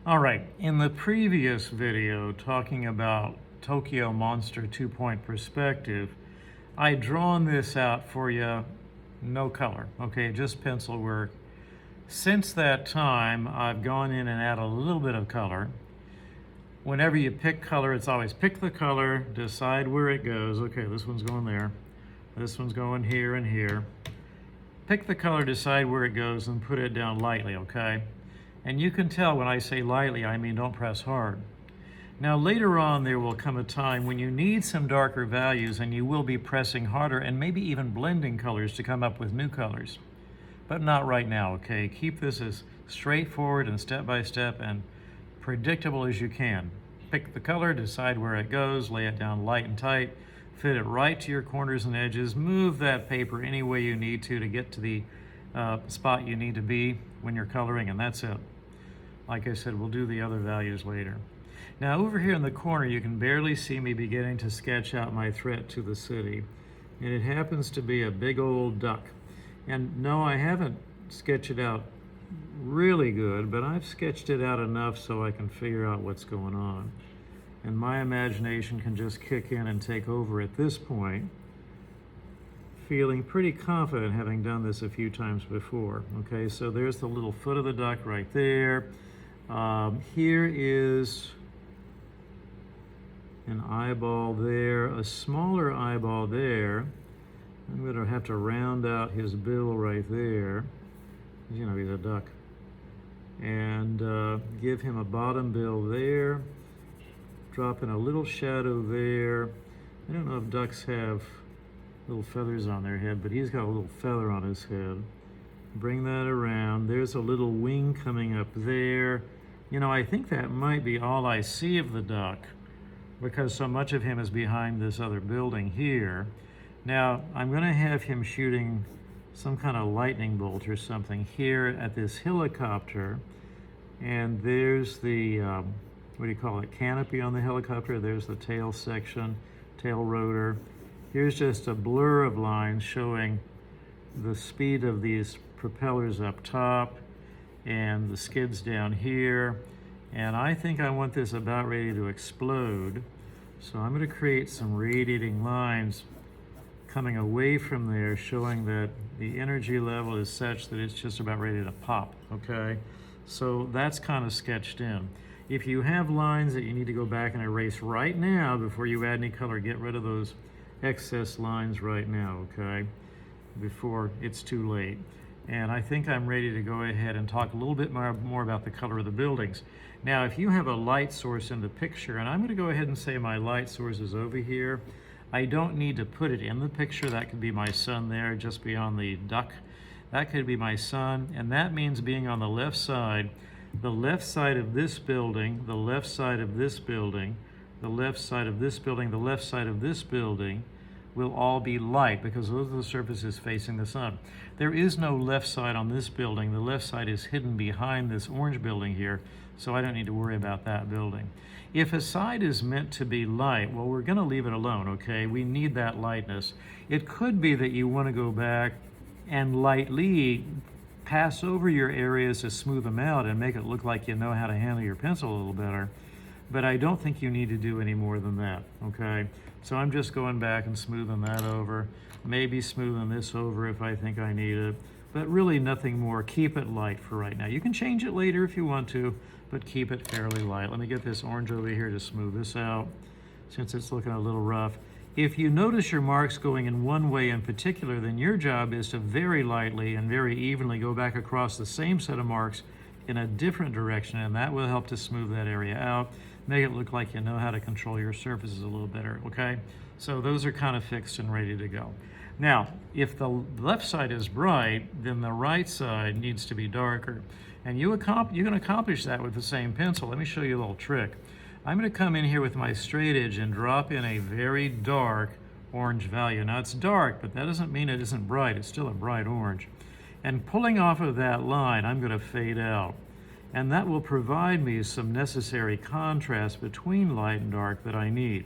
All right, in the previous video talking about Tokyo Monster 2-point perspective, I drawn this out for you, no color, okay, just pencil work. Since that time, I've gone in and added a little bit of color. Whenever you pick color, it's always pick the color, decide where it goes. Okay, this one's going there. This one's going here and here. Pick the color, decide where it goes, and put it down lightly, okay? And you can tell when I say lightly, I mean don't press hard. Now later on there will come a time when you need some darker values and you will be pressing harder and maybe even blending colors to come up with new colors. But not right now, okay? Keep this as straightforward and step by step and predictable as you can. Pick the color, decide where it goes, lay it down light and tight, fit it right to your corners and edges, move that paper any way you need to get to the spot you need to be when you're coloring, and that's it. Like I said, we'll do the other values later. Now over here in the corner, you can barely see me beginning to sketch out my threat to the city. And it happens to be a big old duck. And no, I haven't sketched it out really good, but I've sketched it out enough so I can figure out what's going on. And my imagination can just kick in and take over at this point, feeling pretty confident having done this a few times before. Okay, so there's the little foot of the duck right there. Here is an eyeball there, a smaller eyeball there. I'm going to have to round out his bill right there. You know, he's a duck. And give him a bottom bill there. Drop in a little shadow there. I don't know if ducks have little feathers on their head, but he's got a little feather on his head. Bring that around. There's a little wing coming up there. You know, I think that might be all I see of the duck because so much of him is behind this other building here. Now, I'm going to have him shooting some kind of lightning bolt or something here at this helicopter. And there's the, what do you call it, canopy on the helicopter. There's the tail section, tail rotor. Here's just a blur of lines showing the speed of these propellers up top and the skids down here. And I think I want this about ready to explode. So I'm going to create some radiating lines coming away from there, showing that the energy level is such that it's just about ready to pop, okay? So that's kind of sketched in. If you have lines that you need to go back and erase right now before you add any color, get rid of those excess lines right now, okay? Before it's too late. And I think I'm ready to go ahead and talk a little bit more about the color of the buildings. Now, if you have a light source in the picture, and I'm going to go ahead and say my light source is over here, I don't need to put it in the picture. That could be my sun there, just beyond the duck. That could be my sun, and that means being on the left side of this building, the left side of this building, the left side of this building, the left side of this building, will all be light because those are the surfaces facing the sun. There is no left side on this building. The left side is hidden behind this orange building here, so I don't need to worry about that building. If a side is meant to be light, well, we're going to leave it alone, okay? We need that lightness. It could be that you want to go back and lightly pass over your areas to smooth them out and make it look like you know how to handle your pencil a little better. But I don't think you need to do any more than that, okay? So I'm just going back and smoothing that over, maybe smoothing this over if I think I need it, but really nothing more. Keep it light for right now. You can change it later if you want to, but keep it fairly light. Let me get this orange over here to smooth this out since it's looking a little rough. If you notice your marks going in one way in particular, then your job is to very lightly and very evenly go back across the same set of marks in a different direction, and that will help to smooth that area out, make it look like you know how to control your surfaces a little better, okay? So those are kind of fixed and ready to go. Now, if the left side is bright, then the right side needs to be darker. And you can accomplish that with the same pencil. Let me show you a little trick. I'm going to come in here with my straight edge and drop in a very dark orange value. Now it's dark, but that doesn't mean it isn't bright. It's still a bright orange. And pulling off of that line, I'm going to fade out. And that will provide me some necessary contrast between light and dark that I need.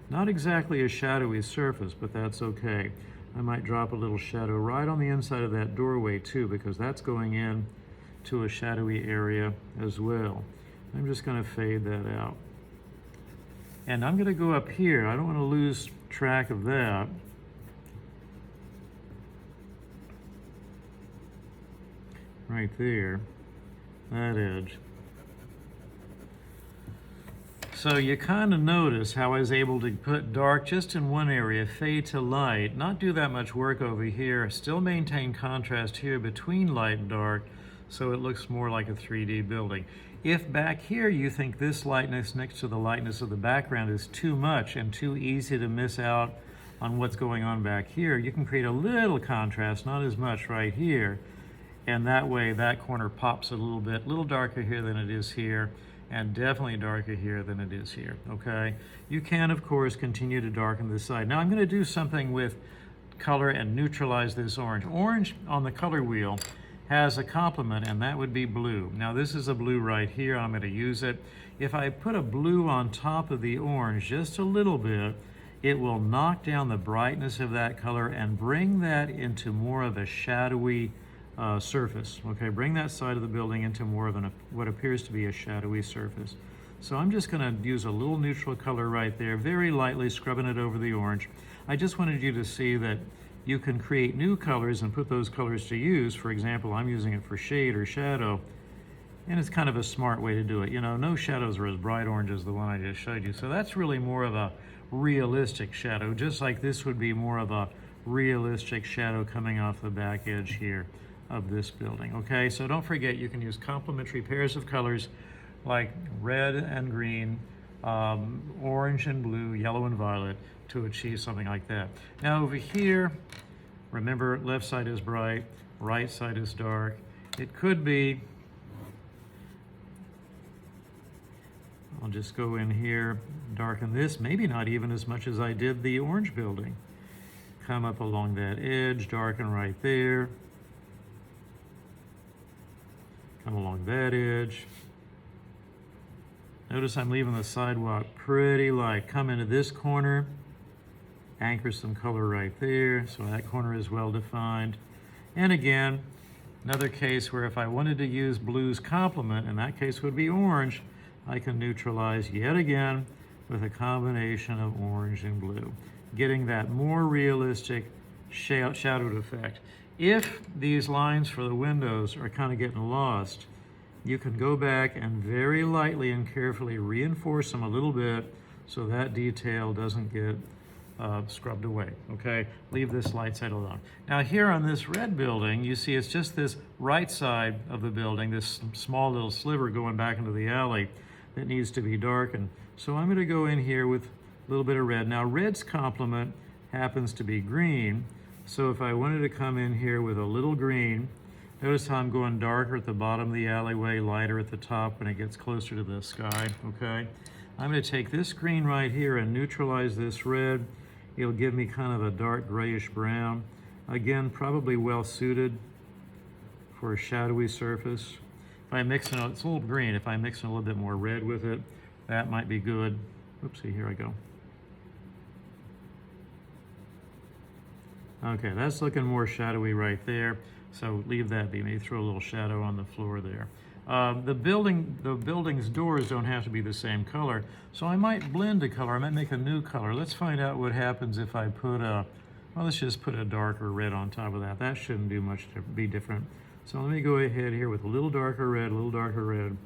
Not exactly a shadowy surface, but that's okay. I might drop a little shadow right on the inside of that doorway too, because that's going in to a shadowy area as well. I'm just going to fade that out. And I'm going to go up here. I don't want to lose track of that. Right there, that edge. So you kind of notice how I was able to put dark just in one area, fade to light, not do that much work over here, still maintain contrast here between light and dark, so it looks more like a 3D building. If back here you think this lightness next to the lightness of the background is too much and too easy to miss out on what's going on back here, you can create a little contrast, not as much right here, and that way that corner pops a little darker here than it is here, and definitely darker here than it is here, okay? You can, of course, continue to darken this side. Now I'm going to do something with color and neutralize this orange. Orange on the color wheel has a complement, and that would be blue. Now this is a blue right here. I'm going to use it. If I put a blue on top of the orange just a little bit, it will knock down the brightness of that color and bring that into more of a shadowy surface. Okay, bring that side of the building into more of what appears to be a shadowy surface. So I'm just going to use a little neutral color right there, very lightly scrubbing it over the orange. I just wanted you to see that you can create new colors and put those colors to use. For example, I'm using it for shade or shadow, and it's kind of a smart way to do it. You know, no shadows are as bright orange as the one I just showed you. So that's really more of a realistic shadow, just like this would be more of a realistic shadow coming off the back edge here of this building. Okay, so don't forget you can use complementary pairs of colors like red and green, orange and blue, yellow and violet to achieve something like that. Now over here, remember, left side is bright, right side is dark. It could be, I'll just go in here, darken this, maybe not even as much as I did the orange building. Come up along that edge, darken right there. Come along that edge. Notice I'm leaving the sidewalk pretty light. Come into this corner, anchor some color right there, so that corner is well defined. And again, another case where if I wanted to use blue's complement, in that case would be orange, I can neutralize yet again with a combination of orange and blue, getting that more realistic shadowed effect. If these lines for the windows are kind of getting lost, you can go back and very lightly and carefully reinforce them a little bit so that detail doesn't get scrubbed away, okay? Leave this light side alone. Now here on this red building, you see it's just this right side of the building, this small little sliver going back into the alley that needs to be darkened. So I'm gonna go in here with a little bit of red. Now red's complement happens to be green, so if I wanted to come in here with a little green, notice how I'm going darker at the bottom of the alleyway, lighter at the top when it gets closer to the sky, okay? I'm going to take this green right here and neutralize this red. It'll give me kind of a dark grayish brown. Again, probably well suited for a shadowy surface. If I mix it, it's a little green. If I mix in a little bit more red with it, that might be good. Oopsie, here I go. Okay, that's looking more shadowy right there, so leave that be. Maybe throw a little shadow on the floor there. The building's doors don't have to be the same color, so I might blend a color. I might make a new color. Let's find out what happens if I put well, let's just put a darker red on top of that. That shouldn't do much to be different. So let me go ahead here with a little darker red, and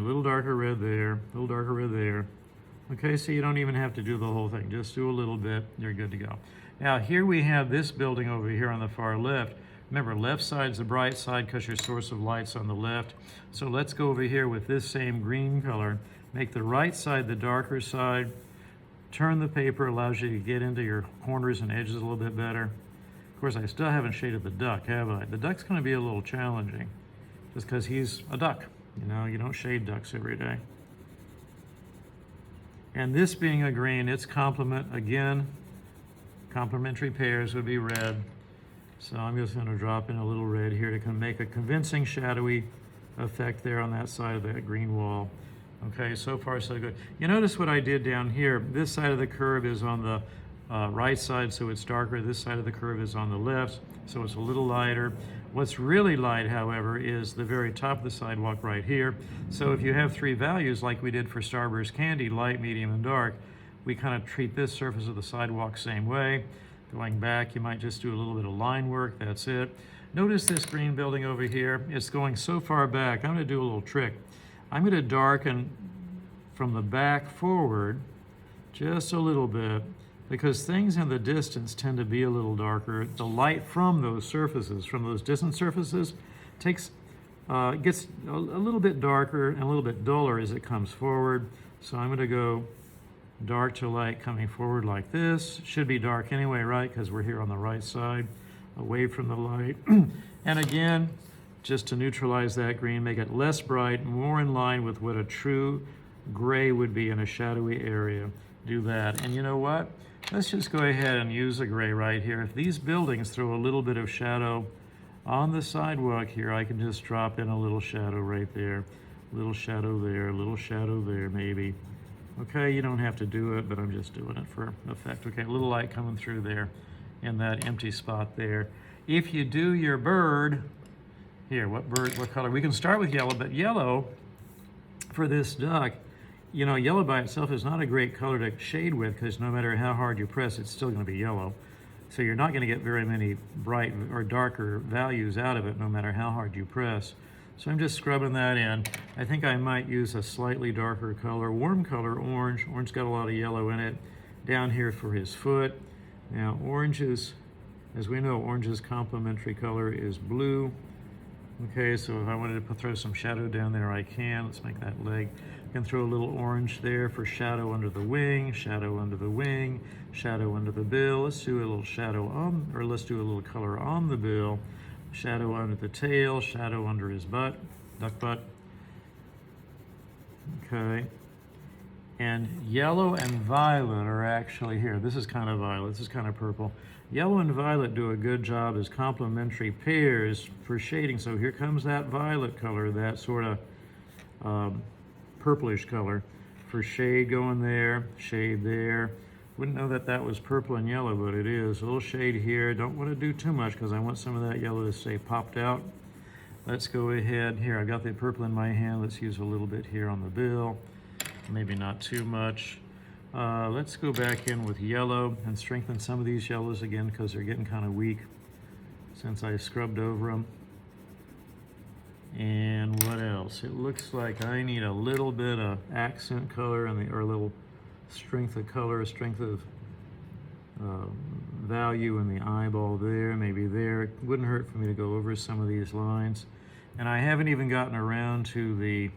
a little darker red there, a little darker red there. Okay, so you don't even have to do the whole thing. Just do a little bit, you're good to go. Now here we have this building over here on the far left. Remember, left side's the bright side because your source of light's on the left. So let's go over here with this same green color. Make the right side the darker side. Turn the paper, allows you to get into your corners and edges a little bit better. Of course, I still haven't shaded the duck, have I? The duck's going to be a little challenging just because he's a duck. You know, you don't shade ducks every day. And this being a green, its complement, again, complementary pairs would be red. So I'm just going to drop in a little red here to make a convincing shadowy effect there on that side of that green wall. Okay, so far so good. You notice what I did down here. This side of the curve is on the right side, so it's darker. This side of the curve is on the left, so it's a little lighter. What's really light, however, is the very top of the sidewalk right here. So if you have three values like we did for Starburst Candy, light, medium, and dark, we kind of treat this surface of the sidewalk same way. Going back, you might just do a little bit of line work, that's it. Notice this green building over here. It's going so far back. I'm gonna do a little trick. I'm gonna darken from the back forward just a little bit, because things in the distance tend to be a little darker. The light from those surfaces, from those distant surfaces, gets a little bit darker and a little bit duller as it comes forward. So I'm gonna go dark to light coming forward like this. It should be dark anyway, right? Because we're here on the right side, away from the light. And again, just to neutralize that green, make it less bright, more in line with what a true gray would be in a shadowy area. Do that. And you know what? Let's just go ahead and use a gray right here. If these buildings throw a little bit of shadow on the sidewalk here, I can just drop in a little shadow right there. A little shadow there, a little shadow there maybe. Okay, you don't have to do it, but I'm just doing it for effect. Okay, a little light coming through there in that empty spot there. If you do your bird, here, what color? We can start with yellow, but yellow for this duck, you know, yellow by itself is not a great color to shade with, because no matter how hard you press, it's still going to be yellow. So you're not going to get very many bright or darker values out of it, no matter how hard you press. So I'm just scrubbing that in. I think I might use a slightly darker color, warm color, orange. Orange got a lot of yellow in it. Down here for his foot. Now orange is, as we know, orange's complementary color is blue. Okay, so if I wanted to throw some shadow down there, I can. Let's make that leg. I can throw a little orange there for shadow under the wing, shadow under the wing, shadow under the bill. Let's do a little shadow on, or let's do a little color on the bill. Shadow under the tail, shadow under his butt, duck butt. Okay. And yellow and violet are actually here. This is kind of violet, this is kind of purple. Yellow and violet do a good job as complementary pairs for shading. So here comes that violet color, that sort of purplish color for shade going there, shade there. Wouldn't know that that was purple and yellow, but it is. A little shade here. Don't want to do too much because I want some of that yellow to stay popped out. Let's go ahead. Here, I got the purple in my hand. Let's use a little bit here on the bill. Maybe not too much. Let's go back in with yellow and strengthen some of these yellows again because they're getting kind of weak since I scrubbed over them. And what else? It looks like I need a little bit of accent color or a little strength of color, strength of value in the eyeball there, maybe there. It wouldn't hurt for me to go over some of these lines. And I haven't even gotten around to the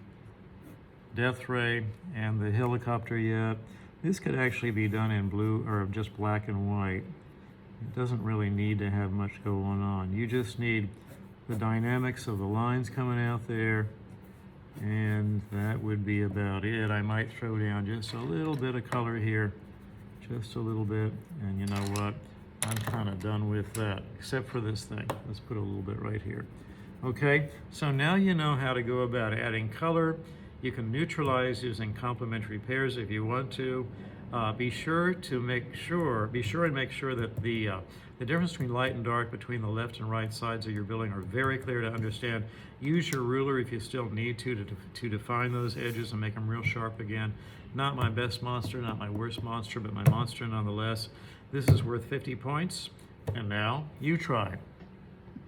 death ray and the helicopter yet. This could actually be done in blue or just black and white. It doesn't really need to have much going on. You just need the dynamics of the lines coming out there, and that would be about it. I might throw down just a little bit of color here, just a little bit, and you know what? I'm kind of done with that, except for this thing. Let's put a little bit right here. Okay, so now you know how to go about adding color. You can neutralize using complementary pairs if you want to. Be sure and make sure that the difference between light and dark between the left and right sides of your building are very clear to understand. Use your ruler if you still need to define those edges and make them real sharp again. Not my best monster, not my worst monster, but my monster nonetheless. This is worth 50 points, and now you try.